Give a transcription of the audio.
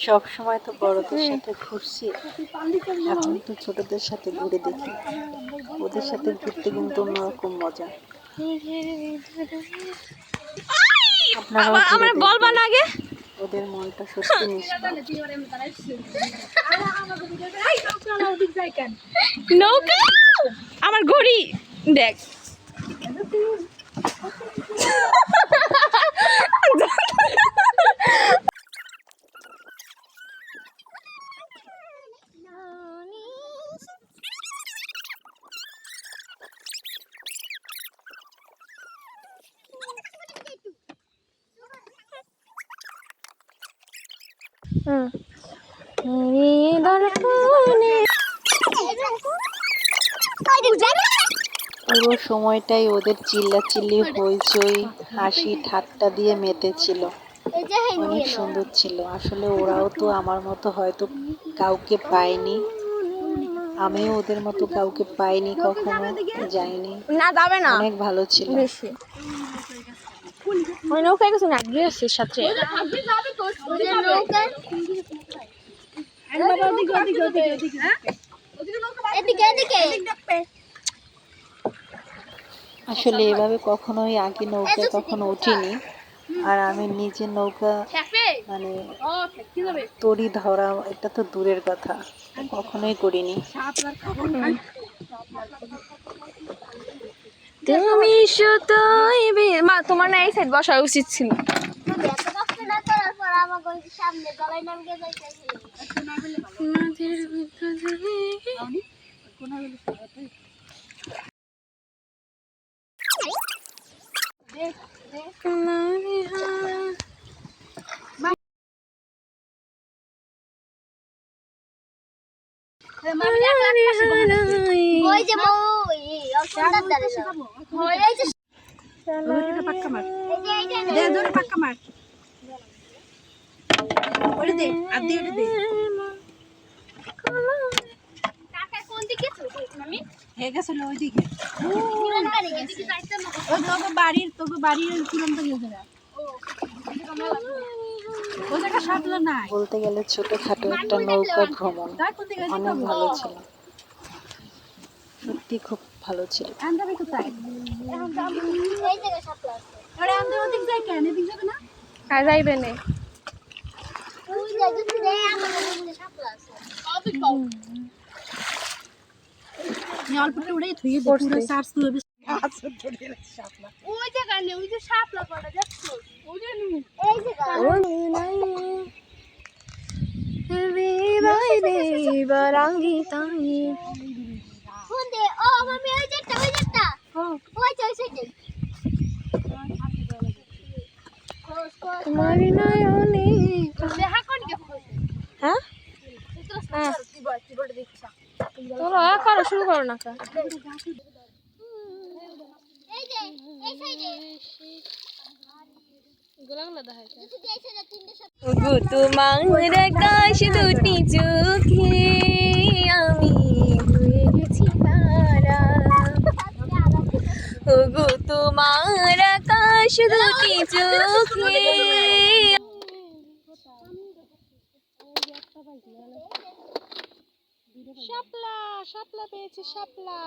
সব সময় তো বড়দের সাথে ঘুরছি, এখন তো ছোটদের সাথে ঘুরে দেখি। ওদের সাথে ঘুরতে কিন্তু অন্যরকম মজা। আপনারাও ঘুরে দেখবেন, ওদের মনটা সত্যি নিষ্পাপ। নৌকা আমার ঘড়ি দেখ। পুরো সময়টাই ওদের চিল্লাচিল্লি, হইচই, হাসি ঠাট্টা দিয়ে মেতেছিল। অনেক সুন্দর ছিল। আসলে ওরাও তো আমার মতো হয়তো কাউকে পায়নি, আমিও ওদের মতো কাউকে পাইনি, কখনো যাইনি। না যাবে না, অনেক ভালো ছিল। বেশি ওই নৌকায় কিছু না ড্রেসের সাথে আসলে এভাবে কখনোই আগে নৌকায় কখনো উঠিনি। আর আমি নিজে নৌকা মানে তড়ি ধরা, এটা তো দূরের কথা, কখনোই করিনি। তুমি শুধুই মা তোমার না এই সাইড বসা উচিত ছিল। বলতে গেলে ছোটখাটো একটা নৌকা ভ্রমণ অনেক ভালো ছিল, সত্যি খুব ভালো ছিল। যাইবে না করো শুরু করো না তোমার আকাশ দুটি চোখে আমি হয়ে গেছি তারা। ওগো তোমার আকাশ দুটি চোখে শাপলা শাপলা পেয়েছে শাপলা।